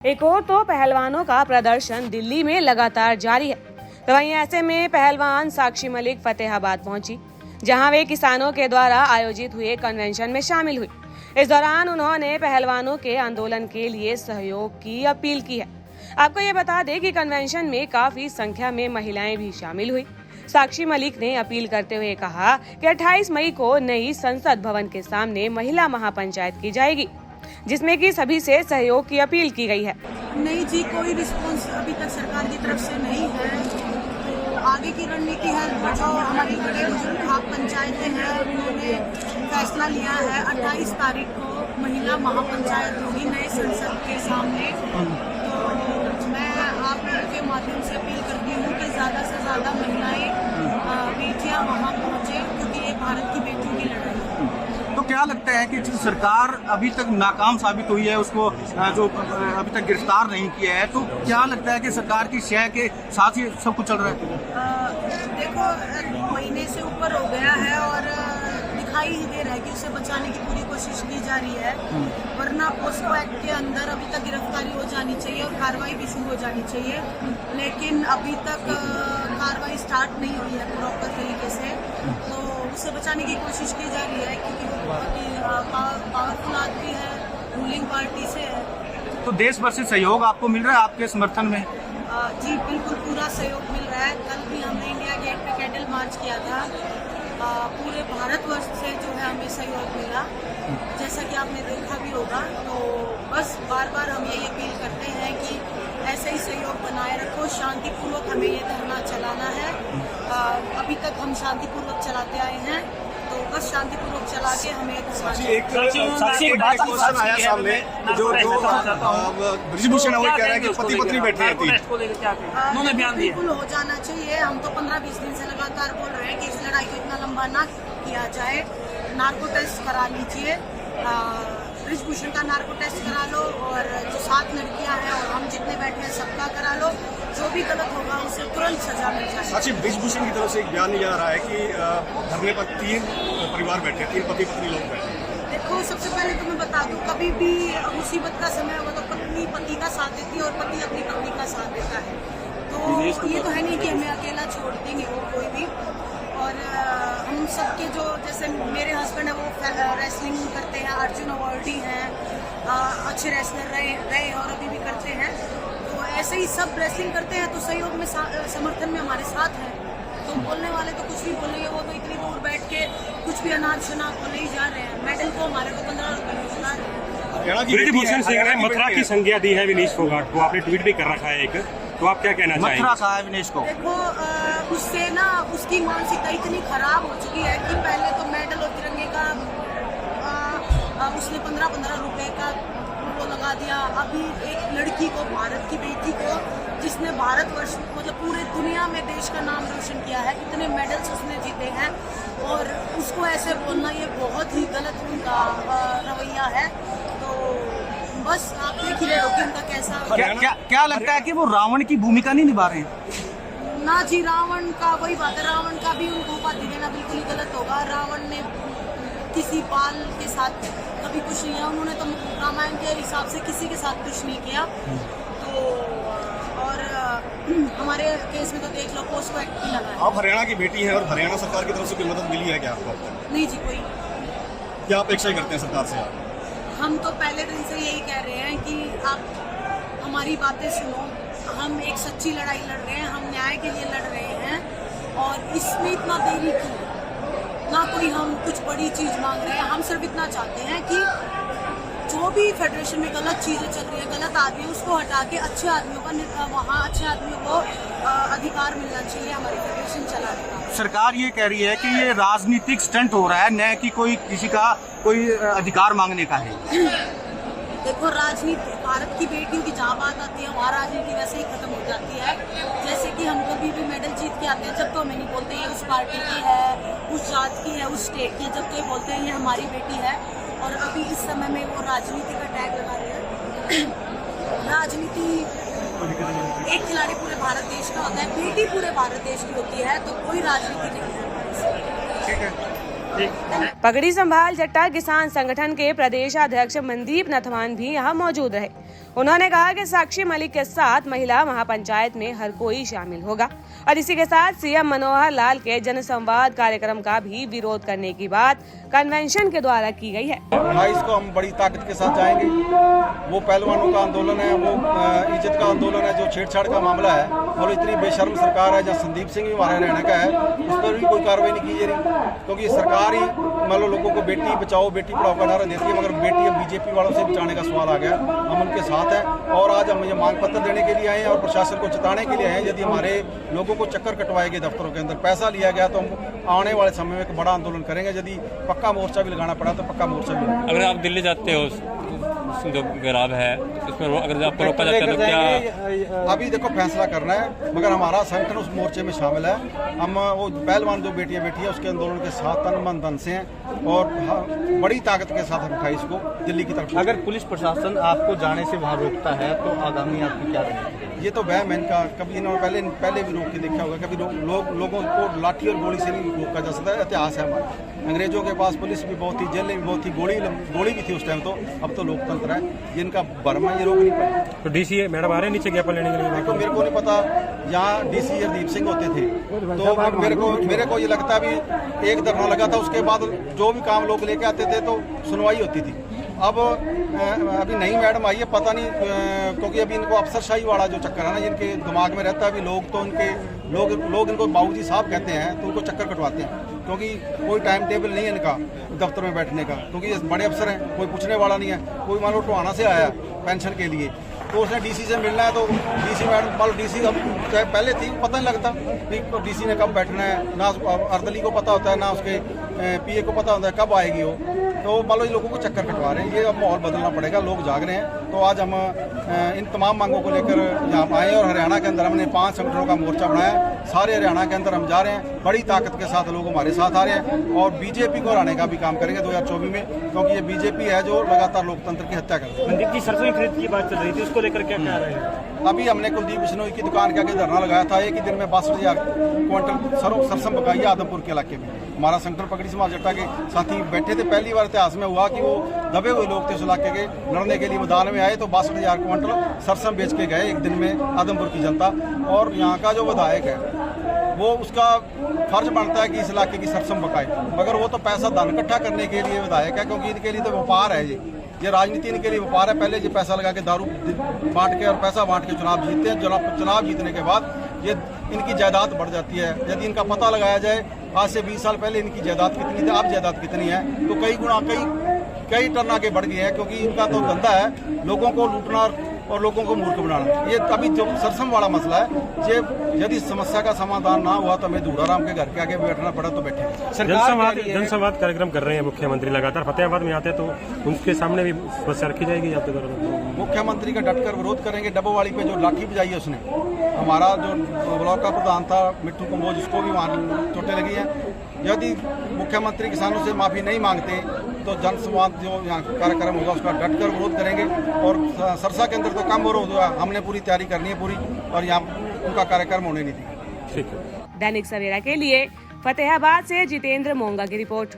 एक और तो पहलवानों का प्रदर्शन दिल्ली में लगातार जारी है, तो वहीं ऐसे में पहलवान साक्षी मलिक फतेहाबाद पहुंची, जहां वे किसानों के द्वारा आयोजित हुए कन्वेंशन में शामिल हुई। इस दौरान उन्होंने पहलवानों के आंदोलन के लिए सहयोग की अपील की है। आपको ये बता दें कि कन्वेंशन में काफी संख्या में महिलाएं भी शामिल हुई। साक्षी मलिक ने अपील करते हुए कहा कि 28 मई को नई संसद भवन के सामने महिला महापंचायत की जाएगी, जिसमें कि सभी से सहयोग की अपील की गई है। नहीं जी, कोई रिस्पांस अभी तक सरकार की तरफ से नहीं है। तो आगे की रणनीति है जो हमारी बड़े पंचायतें हैं, उन्होंने फैसला लिया है 28 तारीख को महिला महापंचायत होगी नए संसद के सामने। तो मैं आप के माध्यम से अपील करती हूँ कि ज़्यादा से ज़्यादा महिलाएं बेटियाँ वहाँ पहुँचे, क्योंकि ये भारत की बेटियों की लड़ाई है। तो क्या लगता है कि जो सरकार अभी तक नाकाम साबित हुई है, उसको जो अभी तक गिरफ्तार नहीं किया है, तो क्या लगता है कि सरकार की शय के साथ ही सब कुछ चल रहा है? देखो, महीने से ऊपर हो गया है और दिखाई ही दे रहा है कि उसे बचाने की पूरी कोशिश की जा रही है। वरना पोस्को एक्ट के अंदर अभी तक गिरफ्तारी हो जानी चाहिए और कार्रवाई भी शुरू हो जानी चाहिए, लेकिन अभी तक कार्रवाई स्टार्ट नहीं हुई है प्रॉपर तरीके से। तो उसे बचाने की कोशिश की जा रही है, क्योंकि पावरफुल आदमी है, रूलिंग पार्टी से है। तो देश भर से सहयोग आपको मिल रहा है आपके समर्थन में? जी बिल्कुल, पूरा सहयोग मिल रहा है। कल भी हमने इंडिया गेट पे कैंडल मार्च किया था। पूरे भारतवर्ष से जो है हमें सहयोग मिला, जैसा कि आपने देखा भी होगा। तो बस बार बार हम यही अपील करते हैं कि ऐसे ही सहयोग बनाए रखो। शांतिपूर्वक हमें ये धरना चलाना है। अभी तक हम शांतिपूर्वक चलाते आए हैं, तो बस शांतिपूर्वक चला के हमें एक क्वेश्चन आया सामने, जो ब्रिजभूषण वो कह रहा है कि पति पत्नी बैठे हैं। उन्होंने बयान दिया बिल्कुल हो जाना चाहिए। हम तो 15-20 दिन से लगातार बोल रहे हैं कि इस लड़ाई को इतना लंबा ना किया जाए। नार्को टेस्ट करा लीजिए, ब्रिजभूषण का नार्को टेस्ट करा लो, और जो 7 लड़कियां हैं और हम जितने बैठे हैं सबका करा लो। जो भी गलत होगा उसे तुरंत सजा मिल जाए। साक्षी, ब्रिजभूषण की तरफ से एक बयान आ रहा है कि धरने पर 3 परिवार बैठे, 3 पति पत्नी लोग बैठे। देखो, सबसे पहले तो मैं बता दूं, कभी भी मुसीबत का समय होगा तो पत्नी पति का साथ देती है और पति अपनी पत्नी का साथ देता है। तो ये तो है नहीं कि हमें अकेला छोड़ देंगे वो कोई भी। और हम सबके जो, जैसे मेरे हस्बैंड है वो रेसलिंग करते हैं, अर्जुन अवार्डी हैं, अच्छे रेसलर रहे और अभी भी करते हैं। तो ऐसे ही सब रेसलिंग करते हैं, तो सहयोग में समर्थन में हमारे साथ है। तो बोलने वाले तो कुछ भी बोलेंगे, वो तो इतनी दूर बैठ के कुछ भी अनाज शनाज को नहीं जा रहे हैं। मेडल को हमारे को 15 रुपए में खिला रहे हैं। ब्रिजभूषण सिंह ने मथुरा की संज्ञा दी है विनेश फोगाट को, आपने ट्वीट भी कर रखा है एक, तो आप क्या कहना चाहेंगे? मथुरा कहा है विनेश को। देखो, उससे ना उसकी मानसिकता इतनी खराब हो चुकी है कि पहले तो मेडल और तिरंगे का उसने 15-15 रुपए का वो लगा दिया। अभी एक लड़की को, भारत की बेटी को, जिसने भारतवर्ष मतलब पूरे दुनिया में देश का नाम रोशन किया है, इतने मेडल्स उसने जीते हैं, और उसको ऐसे बोलना ये बहुत ही गलत उनका रवैया है। तो बस आप देख ही रहे हो कि उनका कैसा। क्या लगता है कि वो रावण की भूमिका नहीं निभा रहे हैं? ना जी, रावण का वही बात है, रावण का भी उनको उपाधि देना बिल्कुल ही गलत होगा। रावण ने किसी बाल के साथ कभी कुछ नहीं किया, उन्होंने तो रामायण के हिसाब से किसी के साथ कुछ नहीं किया। तो और हमारे केस में तो देख लो, पोस्को एक्ट भी लगा है। आप हरियाणा की बेटी हैं और हरियाणा सरकार की तरफ से कोई मदद मिली है क्या आपको? नहीं जी, कोई। क्या अपेक्षा करते हैं सरकार से? हम तो पहले दिन से यही कह रहे हैं कि आप हमारी बातें सुनो। हम एक सच्ची लड़ाई लड़ रहे हैं, हम न्याय के लिए लड़ रहे हैं, और इसमें इतना देरी क्यों? ना कोई हम कुछ बड़ी चीज मांग रहे हैं, हम सिर्फ इतना चाहते हैं कि जो भी फेडरेशन में गलत चीजें चल रही है, गलत आदमी, उसको हटा के अच्छे आदमियों का वहाँ अच्छे आदमियों को अधिकार मिलना चाहिए हमारी फेडरेशन चलाने का। सरकार ये कह रही है कि ये राजनीतिक स्टंट हो रहा है, न कि कोई किसी का कोई अधिकार मांगने का है। देखो, राजनीति, भारत की बेटियों की जहाँ बात आती है वहाँ राजनीति वैसे ही खत्म हो जाती है। जैसे कि हम कभी भी मेडल जीत के आते हैं, जब तो हमें नहीं बोलते ये उस पार्टी की है, उस जात की है, उस स्टेट की है, जब तो ये बोलते हैं ये हमारी बेटी है। और अभी इस समय में वो राजनीति का टैग लगा रहे हैं। राजनीति, एक खिलाड़ी पूरे भारत देश का होता है, बेटी पूरे भारत देश की होती है, तो कोई राजनीति नहीं है। ठीक है। पगड़ी संभाल जट्टा किसान संगठन के प्रदेश अध्यक्ष मनदीप नथवान भी यहाँ मौजूद रहे। उन्होंने कहा कि साक्षी मलिक के साथ महिला महापंचायत में हर कोई शामिल होगा और इसी के साथ सीएम मनोहर लाल के जनसंवाद कार्यक्रम का भी विरोध करने की बात कन्वेंशन के द्वारा की गई है। 28 को हम बड़ी ताकत के साथ जाएंगे। वो पहलवानों का आंदोलन है, वो इज्जत का आंदोलन है, जो छेड़छाड़ का मामला है और इतनी बेशर्म सरकार है, जहाँ संदीप सिंह भी हमारे हरियाणा का है, उस पर भी कोई कार्रवाई नहीं की जा रही, क्योंकि सरकार ही मान लो लोगों को बेटी बचाओ बेटी पढ़ाओ का नारा देती है, मगर बेटी अब बीजेपी वालों से बचाने का सवाल आ गया। हम उनके साथ हैं और आज हम ये मांग पत्र देने के लिए आए हैं और प्रशासन को चेताने के लिए आए हैं। यदि हमारे लोगों को चक्कर कटवाए गए दफ्तरों के अंदर, पैसा लिया गया, तो हम आने वाले समय में एक बड़ा आंदोलन करेंगे। यदि पक्का मोर्चा भी लगाना पड़ा तो पक्का मोर्चा भी लगाएंगे। अगर आप दिल्ली जाते हो, जो घेराव है इसमें अगर आपको रोका जाता है तो क्या? अभी देखो फैसला करना है, मगर हमारा संगठन उस मोर्चे में शामिल है। हम वो पहलवान जो बेटियां बैठी है उसके आंदोलन के साथ तन मन धन से हैं और बड़ी ताकत के साथ हम 28 को दिल्ली की तरफ। अगर पुलिस प्रशासन आपको जाने से वहाँ रोकता है तो आगामी आपकी क्या रहेगी? ये तो वहम है इनका। कभी इन्होंने पहले भी रोक के देखा होगा। कभी लोगों को लाठी और गोली से नहीं रोका जा सकता है। इतिहास है हमारा। अंग्रेजों के पास पुलिस भी बहुत थी, जेलें भी बहुत थी, गोली भी थी उस टाइम। तो अब तो लोकतंत्र है, ये इनका भरम है, ये रोक नहीं पाए। तो डीसी मैडम आ रहे हैं नीचे ज्ञापन लेने के लिए? तो मेरे को नहीं पता, यहाँ डीसी हरदीप सिंह होते थे तो मेरे को ये लगता है अभी एक धरना लगा था, उसके बाद जो भी काम लोग लेके आते थे तो सुनवाई होती थी। अब अभी नई मैडम आई है, पता नहीं, क्योंकि अभी इनको अफसरशाही वाला जो चक्कर है ना, जिनके दिमाग में रहता है। अभी लोग तो लोग इनको बाबूजी साहब कहते हैं, तो उनको चक्कर कटवाते हैं, क्योंकि कोई टाइम टेबल नहीं है इनका दफ्तर में बैठने का, क्योंकि ये बड़े अफसर हैं, कोई पूछने वाला नहीं है। कोई मान लो टोहाना से आया पेंशन के लिए, तो उसने डीसी से मिलना है, तो डीसी मैडम मान लो डीसी अब चाहे पहले थी, पता नहीं लगता कि डीसी ने कब बैठना है, ना अर्दली को पता होता है, ना उसके पीए को पता होता है कब आएगी वो। तो मान लो ये लोगों को चक्कर कटवा रहे हैं। ये अब माहौल बदलना पड़ेगा, लोग जाग रहे हैं। तो आज हम इन तमाम मांगों को लेकर यहाँ आए और हरियाणा के अंदर हमने 5 संगठनों का मोर्चा बनाया। सारे हरियाणा के अंदर हम जा रहे हैं, बड़ी ताकत के साथ लोग हमारे साथ आ रहे हैं और बीजेपी को हराने का भी काम करेंगे 2024 में, क्योंकि ये बीजेपी है जो लगातार लोकतंत्र की हत्या कर रही है। मनदीप जी, सरसों खरीद की बात चल रही थी, उसको लेकर क्या कह रहे हैं? अभी हमने कुलदीप बिश्नोई की दुकान के आगे धरना लगाया था। एक ही दिन में 62,000 क्विंटल सरसों बकाई है आदमपुर के इलाके में। हमारा संगठन पगड़ी समाज जट्टा के साथी बैठे थे। पहली बार इतिहास में हुआ कि वो दबे हुए लोग थे उस इलाके के, लड़ने के लिए मैदान में आए, तो 62,000 क्विंटल सरसों बेच के गए एक दिन में आदमपुर की जनता। और यहाँ का जो विधायक है वो उसका फर्ज बनता है कि इस इलाके की सरसों बकाए, मगर वो तो पैसा धन इकट्ठा करने के लिए विधायक है, क्योंकि इनके लिए तो व्यापार है। ये राजनीति इनके लिए व्यापार है। पहले ये पैसा लगा के दारू बांट के और पैसा बांट के चुनाव जीतते हैं। चुनाव जीतने के बाद ये इनकी जायदाद बढ़ जाती है। यदि इनका पता लगाया जाए, आज से 20 साल पहले इनकी जायदाद कितनी थी, अब जायदाद कितनी है, तो कई गुना कई टर्न आगे बढ़ गए हैं, क्योंकि इनका तो धंधा है लोगों को लूटना और लोगों को मूर्ख बनाना। ये अभी जो सरसों वाला मसला है, ये यदि समस्या का समाधान ना हुआ तो हमें धूड़ाराम के घर के आगे बैठना पड़ा तो बैठे। जनसंवाद कार्यक्रम कर रहे हैं मुख्यमंत्री लगातार। फतेहाबाद में आते तो उनके सामने भी समस्या रखी जाएगी? मुख्यमंत्री का डटकर विरोध करेंगे। डब्बोवाली पे जो लाठी बजाई है उसने, हमारा जो ब्लॉक का प्रधान था मिट्टू कंबोज, उसको भी वहाँ चोटें लगी हैं। यदि मुख्यमंत्री किसानों से माफी नहीं मांगते तो जनसंवाद जो यहाँ कार्यक्रम होगा उसका डटकर विरोध करेंगे। और सरसा के अंदर तो कम विरोध हुआ, हमने पूरी तैयारी करनी है पूरी, और यहाँ उनका कार्यक्रम होने नहीं दी। दैनिक सवेरा के लिए फतेहाबाद से जितेंद्र मोंगा की रिपोर्ट।